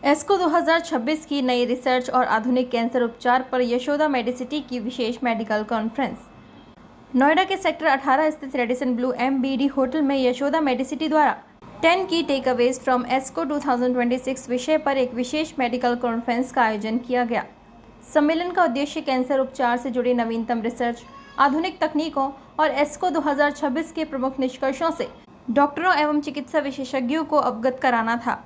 एस्को 2026 की नई रिसर्च और आधुनिक कैंसर उपचार पर यशोदा मेडिसिटी की विशेष मेडिकल कॉन्फ्रेंस। नोएडा के सेक्टर 18 स्थित रेडिसन ब्लू MBD होटल में यशोदा मेडिसिटी द्वारा 10 की टेक अवेज फ्रॉम एस्को 2026 विषय पर एक विशेष मेडिकल कॉन्फ्रेंस का आयोजन किया गया। सम्मेलन का उद्देश्य कैंसर उपचार से जुड़ी नवीनतम रिसर्च, आधुनिक तकनीकों और एस्को 2026 के प्रमुख निष्कर्षों से डॉक्टरों एवं चिकित्सा विशेषज्ञों को अवगत कराना था।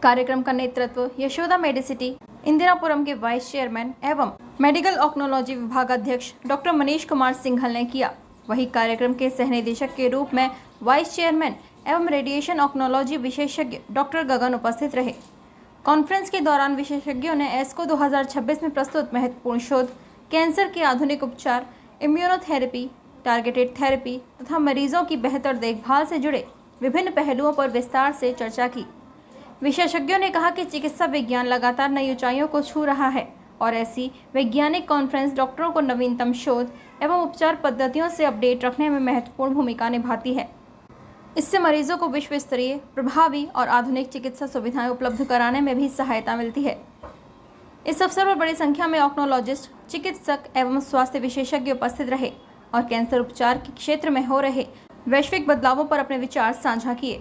कार्यक्रम का नेतृत्व यशोदा मेडिसिटी इंदिरापुरम के वाइस चेयरमैन एवं मेडिकल ऑक्नोलॉजी विभागाध्यक्ष डॉक्टर मनीष कुमार सिंघल ने किया। वहीं कार्यक्रम के सह निदेशक के रूप में वाइस चेयरमैन एवं रेडिएशन ऑक्नोलॉजी विशेषज्ञ डॉक्टर गगन उपस्थित रहे। कॉन्फ्रेंस के दौरान विशेषज्ञों ने एस्को 2026 में प्रस्तुत महत्वपूर्ण शोध, कैंसर के आधुनिक उपचार, इम्यूनोथेरेपी, टारगेटेड थेरेपी तथा मरीजों की बेहतर देखभाल से जुड़े विभिन्न पहलुओं पर विस्तार से चर्चा की। विशेषज्ञों ने कहा कि चिकित्सा विज्ञान लगातार नई ऊंचाइयों को छू रहा है और ऐसी वैज्ञानिक कॉन्फ्रेंस डॉक्टरों को नवीनतम शोध एवं उपचार पद्धतियों से अपडेट रखने में महत्वपूर्ण भूमिका निभाती है। इससे मरीजों को विश्व स्तरीय, प्रभावी और आधुनिक चिकित्सा सुविधाएं उपलब्ध कराने में भी सहायता मिलती है। इस अवसर पर बड़ी संख्या में ऑक्नोलॉजिस्ट, चिकित्सक एवं स्वास्थ्य विशेषज्ञ उपस्थित रहे और कैंसर उपचार के क्षेत्र में हो रहे वैश्विक बदलावों पर अपने विचार साझा किए।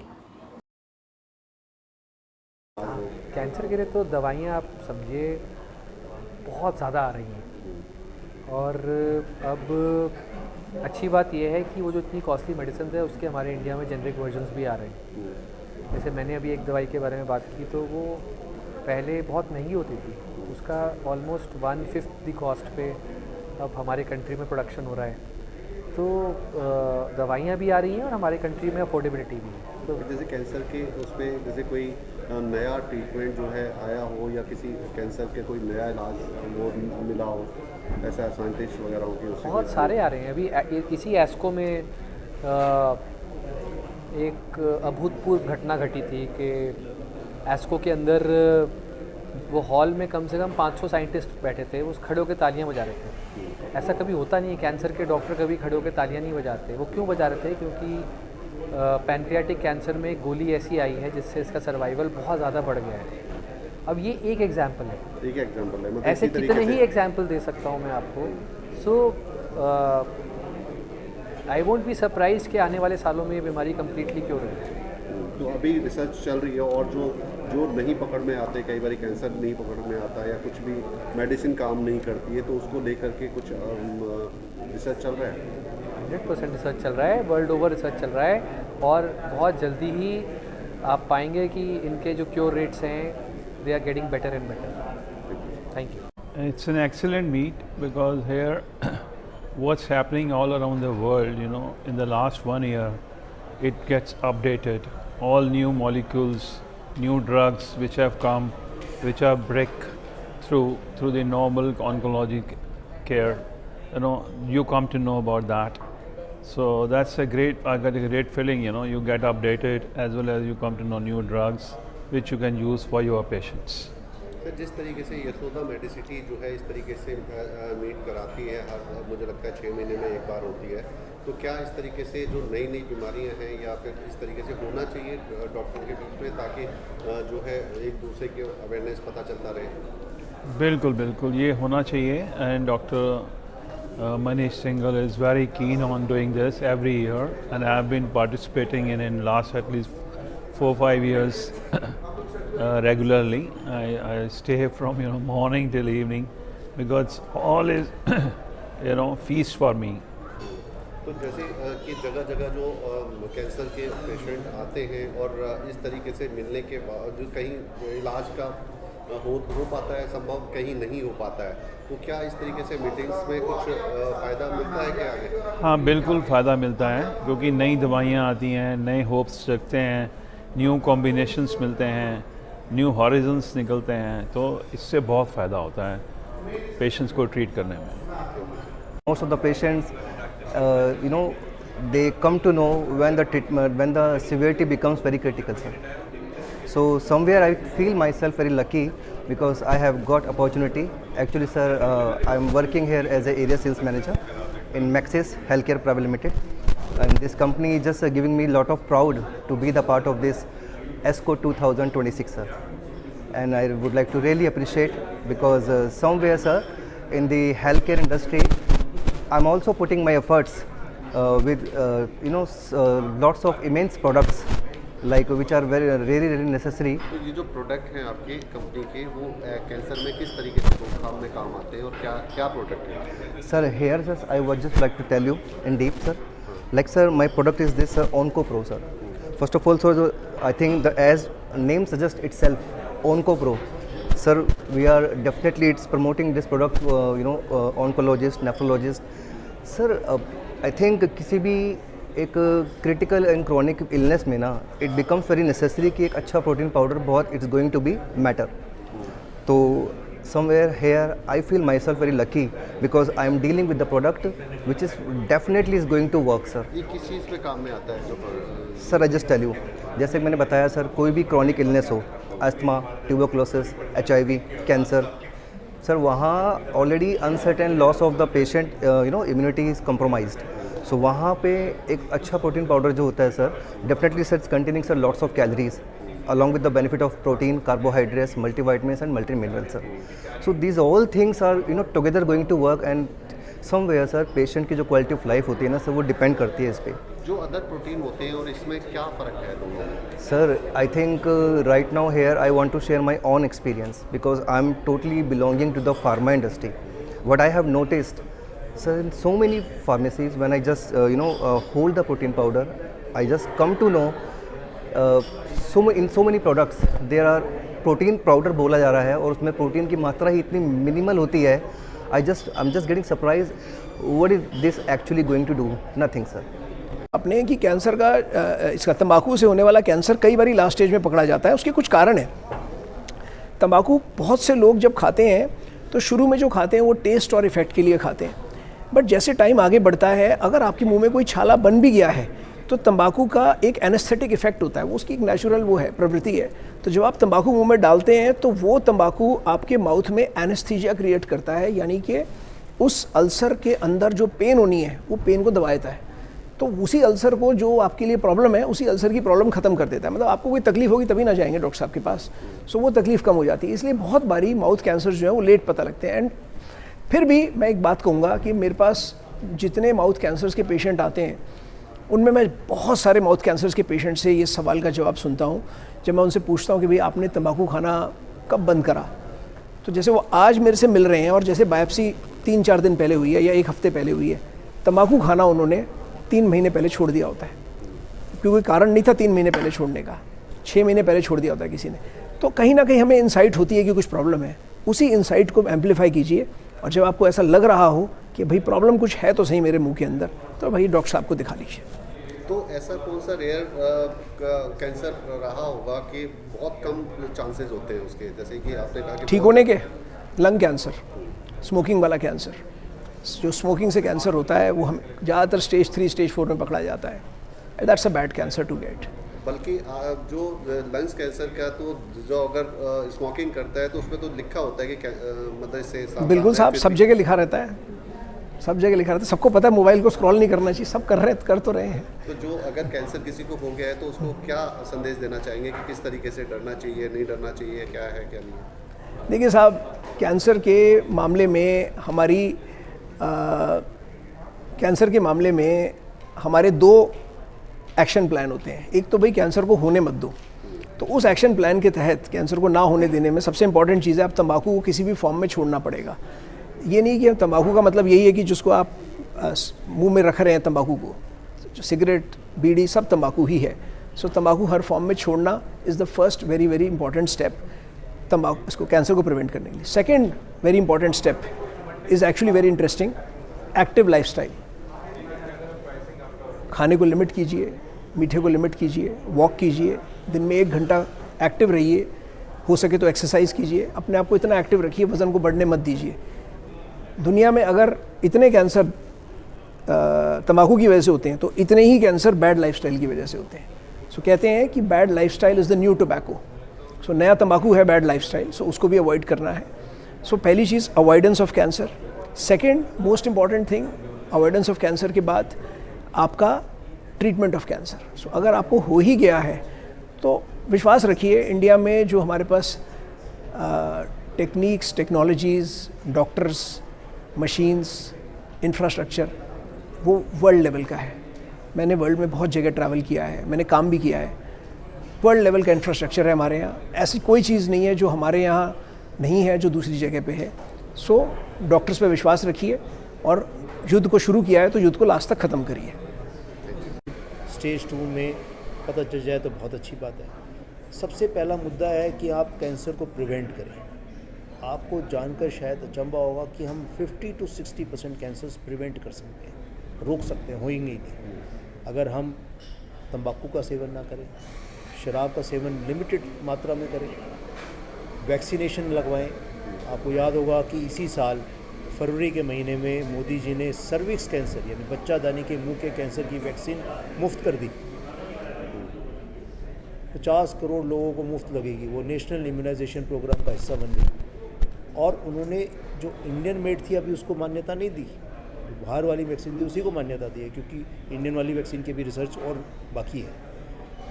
कैंसर के लिए तो दवाइयाँ आप समझिए बहुत ज़्यादा आ रही हैं और अब अच्छी बात यह है कि वो जो इतनी कॉस्टली मेडिसिन है उसके हमारे इंडिया में जेनरिक वर्जन्स भी आ रहे हैं। जैसे मैंने अभी एक दवाई के बारे में बात की तो वो पहले बहुत महंगी होती थी, उसका ऑलमोस्ट 1/5 द कॉस्ट पे अब हमारे कंट्री में प्रोडक्शन हो रहा है। तो दवाइयाँ भी आ रही हैं और हमारे कंट्री में अफोर्डेबिलिटी भी है। तो जैसे कैंसर के उस पर जैसे कोई नया ट्रीटमेंट जो है आया हो या किसी कैंसर के कोई नया इलाज वो मिला हो, ऐसा साइंटिस्ट वगैरह हो कि बहुत सारे आ रहे हैं। अभी इसी एस्को में एक अभूतपूर्व घटना घटी थी कि एस्को के अंदर वो हॉल में कम से कम 500 साइंटिस्ट बैठे थे, वो खड़े होकर तालियां बजा रहे थे। ऐसा कभी होता नहीं है, कैंसर के डॉक्टर कभी खड़े होकर तालियां नहीं बजाते। वो क्यों बजा रहे थे? क्योंकि पैनक्रियाटिक कैंसर में एक गोली ऐसी आई है जिससे इसका सर्वाइवल बहुत ज़्यादा बढ़ गया है। अब ये एक एग्जाम्पल है, मतलब ऐसे कितने ही एग्जाम्पल दे सकता हूँ मैं आपको। सो आई वोंट बी सरप्राइज कि आने वाले सालों में ये बीमारी कम्प्लीटली क्योर है। तो अभी रिसर्च चल रही है और जो नहीं पकड़ में आते, कई बार कैंसर नहीं पकड़ में आता या कुछ भी मेडिसिन काम नहीं करती है, तो उसको लेकर के कुछ रिसर्च चल रहा है। 100% रिसर्च चल रहा है, वर्ल्ड ओवर रिसर्च चल रहा है और बहुत जल्दी ही आप पाएंगे कि इनके जो क्योर रेट्स हैं they are getting better and better. Thank you. It's an excellent meet because here what's happening all around the world, you know, in the last 1 year, it gets updated. All new molecules, new drugs which have come, which are through the normal oncology care. You know, you come to know about that. So that's I got a great feeling, you know, you get updated as well as you come to know new drugs which you can use for your patients. Sir, जिस तरीके से यशोदा मेडिसिटी जो है इस तरीके से meet कराती है, हर मुझे लगता है 6 महीने में एक बार होती है, तो क्या इस तरीके से जो नई बीमारियां हैं या फिर इस तरीके से होना चाहिए डॉक्टर के बीच में ताकि जो है एक दूसरे की अवेयरनेस पता चलता रहे? बिल्कुल ये होना चाहिए and doctor Manish Singhal is very keen on doing this every year and I have been participating in last at least 4-5 years regularly. I stay from morning till evening because all is feast for me. तो जैसे कि जगह जगह जो cancer के patient आते हैं और इस तरीके से मिलने के बाद कहीं इलाज का हो पाता है संभव, कहीं नहीं हो पाता है, तो क्या इस तरीके से मीटिंग्स में कुछ फ़ायदा मिलता है क्या आगे? हाँ, बिल्कुल फ़ायदा मिलता है क्योंकि नई दवाइयाँ आती हैं, नए होप्स रखते हैं, न्यू कॉम्बिनेशंस मिलते हैं, न्यू हॉरिजन्स निकलते हैं, तो इससे बहुत फ़ायदा होता है पेशेंट्स को ट्रीट करने में। Most of the patients, they come to know when the severity becomes very critical, sir. So somewhere I feel myself very lucky because I have got opportunity. Actually, sir, I am working here as an area sales manager in Maxis Healthcare Private Limited, and this company is just giving me a lot of proud to be the part of this ESCO 2026, sir. and I would like to really appreciate because somewhere, sir, in the healthcare industry, I'm also putting my efforts with lots of immense products like which are really necessary. तो ये जो product हैं आपकी company के वो cancer में किस तरीके से रोकथाम में काम आते हैं और क्या क्या प्रोडक्ट हैं? Sir, here just I would just like to tell you in deep, sir. Like, sir, my product is this OncoPro, sir. First of all, sir, I think as name suggests itself, OncoPro. Sir, we are definitely it's promoting this product, oncologist, nephrologist. Sir, I think किसी भी एक critical and chronic illness में ना it becomes very necessary कि एक अच्छा protein powder बहुत it's going to be matter. तो somewhere here I feel myself very lucky because I am dealing with the product which is definitely is going to work, sir. ये किस चीज़ पे काम में आता है? Sir I just tell you, जैसे मैंने बताया सर, कोई भी क्रॉनिक इलनेस हो, asthma, tuberculosis, HIV, cancer, sir वहाँ already uncertain loss of the patient immunity is compromised. So वहाँ पे एक अच्छा प्रोटीन पाउडर जो होता है sir, definitely sir it's containing sir lots of calories along with the benefit of protein, carbohydrates, multivitamins and multiminerals, sir. So these all things are together going to work and somewhere sir patient की जो quality of life होती है ना sir वो depend करती है इस पे. जो अदर प्रोटीन होते हैं और इसमें क्या फ़र्क है दोनों में? Sir, I think right now here I want to share my own experience because I'm totally belonging to the pharma industry. What I have noticed, sir, in so many pharmacies when I just hold the protein powder, I just come to know in so many products there are protein powder बोला जा रहा है और उसमें protein की मात्रा ही इतनी minimal होती है. I'm just getting surprised. What is this actually going to do? Nothing, sir. अपने कि कैंसर का इसका तंबाकू से होने वाला कैंसर कई बार लास्ट स्टेज में पकड़ा जाता है. उसके कुछ कारण हैं. तंबाकू बहुत से लोग जब खाते हैं तो शुरू में जो खाते हैं वो टेस्ट और इफ़ेक्ट के लिए खाते हैं, बट जैसे टाइम आगे बढ़ता है अगर आपके मुंह में कोई छाला बन भी गया है तो तंबाकू का एक एनेस्थेटिक इफेक्ट होता है, वो उसकी एक नेचुरल वो है प्रवृत्ति है. तो जब आप तंबाकू मुंह में डालते हैं तो वो तंबाकू आपके माउथ में एनेस्थीजिया क्रिएट करता है, यानी कि उस अल्सर के अंदर जो पेन होनी है वो पेन को दबा देता है. तो उसी अल्सर को जो आपके लिए प्रॉब्लम है उसी अल्सर की प्रॉब्लम खत्म कर देता है. मतलब आपको कोई तकलीफ होगी तभी ना जाएंगे डॉक्टर साहब के पास, सो वो तकलीफ कम हो जाती है. इसलिए बहुत बारी माउथ कैंसर जो है वो लेट पता लगते हैं. एंड फिर भी मैं एक बात कहूँगा कि मेरे पास जितने माउथ कैंसर्स के पेशेंट आते हैं उनमें मैं बहुत सारे माउथ कैंसर्स के पेशेंट से ये सवाल का जवाब सुनता हूँ. जब मैं उनसे पूछता हूँ कि भाई आपने तंबाकू खाना कब बंद करा, तो जैसे वो आज मेरे से मिल रहे हैं और जैसे बायोप्सी 3-4 दिन पहले हुई है या 1 हफ्ते पहले हुई है, तंबाकू खाना उन्होंने 3 महीने पहले छोड़ दिया होता है. क्योंकि कारण नहीं था 3 महीने पहले छोड़ने का, 6 महीने पहले छोड़ दिया होता है किसी ने. तो कहीं ना कहीं हमें इंसाइट होती है कि कुछ प्रॉब्लम है. उसी इंसाइट को एम्पलीफाई कीजिए और जब आपको ऐसा लग रहा हो कि भाई प्रॉब्लम कुछ है तो सही मेरे मुंह के अंदर, तो भाई डॉक्टर साहब को दिखा लीजिए. तो ऐसा कौन सा रेयर कैंसर रहा होगा कि बहुत कम चांसेस होते हैं उसके, जैसे कि आपने कहा कि ठीक होने के? लंग कैंसर, स्मोकिंग वाला कैंसर. जो स्मोकिंग से कैंसर होता है वो हम ज़्यादातर स्टेज 3 स्टेज 4 में पकड़ा जाता है. That's a bad cancer to get. बल्कि जो लंग्स कैंसर का तो जो अगर स्मोकिंग करता है तो उसमें तो लिखा होता है कि मतलब इससे बिल्कुल साहब, सब जगह लिखा रहता है, सब जगह लिखा रहता है. सबको पता है मोबाइल को स्क्रॉल नहीं करना चाहिए, सब कर तो रहे हैं. तो जो अगर कैंसर किसी को हो गया है तो उसको क्या संदेश देना चाहेंगे कि किस तरीके से डरना चाहिए, नहीं डरना चाहिए, क्या है क्या नहीं? देखिए साहब, कैंसर के मामले में हमारे 2 एक्शन प्लान होते हैं. एक तो भाई कैंसर को होने मत दो, तो उस एक्शन प्लान के तहत कैंसर को ना होने देने में सबसे इंपॉर्टेंट चीज़ है आप तंबाकू को किसी भी फॉर्म में छोड़ना पड़ेगा. ये नहीं कि तंबाकू का मतलब यही है कि जिसको आप मुंह में रख रहे हैं तंबाकू को, जो सिगरेट, बीड़ी सब तंबाकू ही है. सो तंबाकू हर फॉर्म में छोड़ना is the first very very important step तंबाकू इसको कैंसर को प्रिवेंट करने के लिए. Second very important step is actually very interesting, active lifestyle. खाने को लिमिट कीजिए, मीठे को लिमिट कीजिए, वॉक कीजिए, दिन में 1 घंटा एक्टिव रहिए, हो सके तो एक्सरसाइज कीजिए, अपने आप को इतना एक्टिव रखिए, वज़न को बढ़ने मत दीजिए. दुनिया में अगर इतने कैंसर तंबाकू की वजह से होते हैं तो इतने ही कैंसर बैड लाइफस्टाइल की वजह से होते हैं. सो कहते हैं कि bad lifestyle is the new tobacco. So नया तंबाकू है बैड लाइफस्टाइल, सो उसको भी अवॉइड करना है. सो पहली चीज़ avoidance of cancer. Second most important thing, avoidance of cancer के बाद आपका ट्रीटमेंट ऑफ कैंसर. सो अगर आपको हो ही गया है तो विश्वास रखिए, इंडिया में जो हमारे पास techniques, technologies, doctors, machines, infrastructure वो वर्ल्ड लेवल का है। मैंने वर्ल्ड में बहुत जगह ट्रैवल किया है, मैंने काम भी किया है। वर्ल्ड लेवल का इंफ्रास्ट्रक्चर है हमारे यहाँ। ऐसी कोई चीज़ नहीं है जो हमारे यहाँ नहीं है जो दूसरी जगह पे है। सो डॉक्टर्स पे विश्वास रखिए और युद्ध को शुरू किया है तो युद्ध को लास्ट तक ख़त्म करिए। स्टेज 2 में पता चल जाए तो बहुत अच्छी बात है। सबसे पहला मुद्दा है कि आप कैंसर को प्रिवेंट करें। आपको जानकर शायद अचंभा होगा कि हम 50 to 60% कैंसर्स प्रिवेंट कर सकते हैं, रोक सकते हैं, होएंगे ही नहीं। अगर हम तंबाकू का सेवन ना करें, शराब का सेवन लिमिटेड मात्रा में करें, वैक्सीनेशन लगवाएं। आपको याद होगा कि इसी साल फरवरी के महीने में मोदी जी ने सर्विक्स कैंसर यानी बच्चादानी के मुंह के कैंसर की वैक्सीन मुफ्त कर दी। 50 करोड़ लोगों को मुफ्त लगेगी, वो नेशनल इम्यूनाइजेशन प्रोग्राम का हिस्सा बन गई। और उन्होंने जो इंडियन मेड थी अभी उसको मान्यता नहीं दी, बाहर वाली वैक्सीन थी उसी को मान्यता दी है, क्योंकि इंडियन वाली वैक्सीन की भी रिसर्च और बाकी है।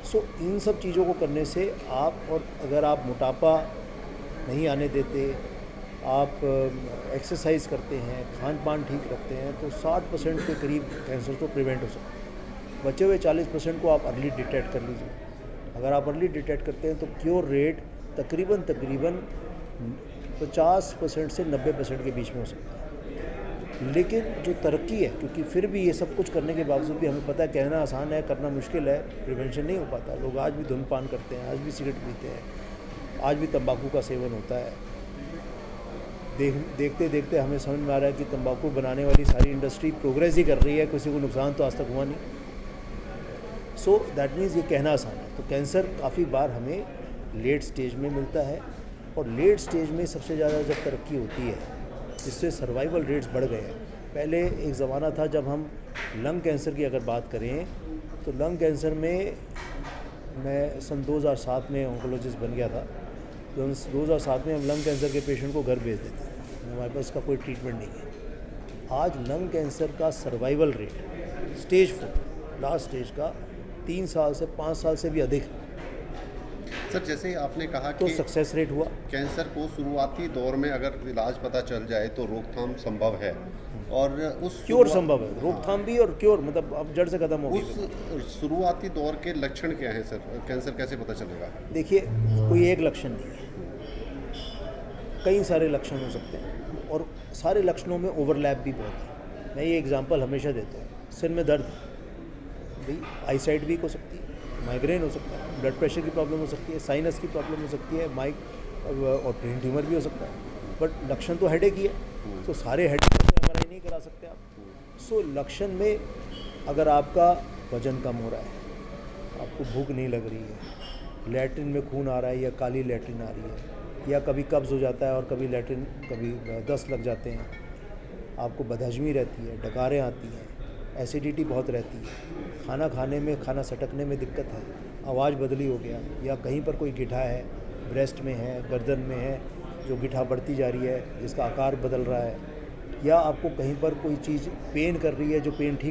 सो इन सब चीज़ों को करने से आप, और अगर आप मोटापा नहीं आने देते, आप एक्सरसाइज करते हैं, खान पान ठीक रखते हैं, तो 60% के करीब कैंसर तो प्रिवेंट हो सकता है। बचे हुए 40% को आप अर्ली डिटेक्ट कर लीजिए। अगर आप अर्ली डिटेक्ट करते हैं तो क्योर रेट तकरीबन 50% से 90% के बीच में हो सकता है। लेकिन जो तरक्की है, क्योंकि फिर भी ये सब कुछ करने के बावजूद भी हमें पता है कहना आसान है, करना मुश्किल है, प्रिवेंशन नहीं हो पाता। लोग आज भी धूम्रपान करते हैं, आज भी सिगरेट पीते हैं, आज भी तंबाकू का सेवन होता है। देखते देखते हमें समझ में आ रहा है कि तंबाकू बनाने वाली सारी इंडस्ट्री प्रोग्रेस ही कर रही है, किसी को नुकसान तो आज तक हुआ नहीं। सो दैट मीन्स ये कहना आसान है। तो कैंसर काफ़ी बार हमें लेट स्टेज में मिलता है, और लेट स्टेज में सबसे ज़्यादा जब तरक्की होती है, इससे सर्वाइवल रेट्स बढ़ गए हैं। पहले एक ज़माना था जब हम लंग कैंसर की अगर बात करें तो लंग कैंसर में मैं सन 2007 में ऑन्कोलॉजिस्ट बन गया था। तो 2007 में हम लंग कैंसर के पेशेंट को घर भेज देते हैं, हमारे पास इसका कोई ट्रीटमेंट नहीं है। आज लंग कैंसर का survival rate stage 4 last stage का 3 साल से 5 साल से भी अधिक है। सर, जैसे आपने कहा तो कि सक्सेस रेट हुआ। कैंसर को शुरुआती दौर में अगर इलाज पता चल जाए तो रोकथाम संभव है, और उस क्योर संभव है, रोकथाम भी और क्योर, मतलब अब जड़ से खत्म होगी। उस शुरुआती दौर के लक्षण क्या हैं सर? कैंसर कैसे पता चलेगा? देखिए, कोई एक लक्षण नहीं है, कई सारे लक्षण हो सकते हैं, और सारे लक्षणों में ओवरलैप भी बहुत है। मैं ये एग्जांपल हमेशा देता हूँ। सिर में दर्द, भाई आई साइट वीक हो सकती है, माइग्रेन हो सकता है, ब्लड प्रेशर की प्रॉब्लम हो सकती है, साइनस की प्रॉब्लम हो सकती है, और ब्रेन ट्यूमर भी हो सकता है। बट लक्षण तो हेडेक ही है, तो सारे हेडेक को MRI नहीं करा सकते आप। सो लक्षण में अगर आपका वजन कम हो रहा है, आपको भूख नहीं लग रही है, लैट्रिन में खून आ रहा है या काली लैट्रिन आ रही है, या कभी कब्ज़ हो जाता है और कभी लैट्रिन, कभी दस्त लग जाते हैं, आपको बदहजमी रहती है, डकारें आती हैं, एसिडिटी बहुत रहती है, खाना खाने में, खाना सटकने में दिक्कत है, आवाज़ बदली हो गया, या कहीं पर कोई गिठा है, ब्रेस्ट में है, गर्दन में है, जो गिठा बढ़ती जा रही है, जिसका आकार बदल रहा है, या आपको कहीं पर कोई चीज़ पेन कर रही है, जो पेन ठीक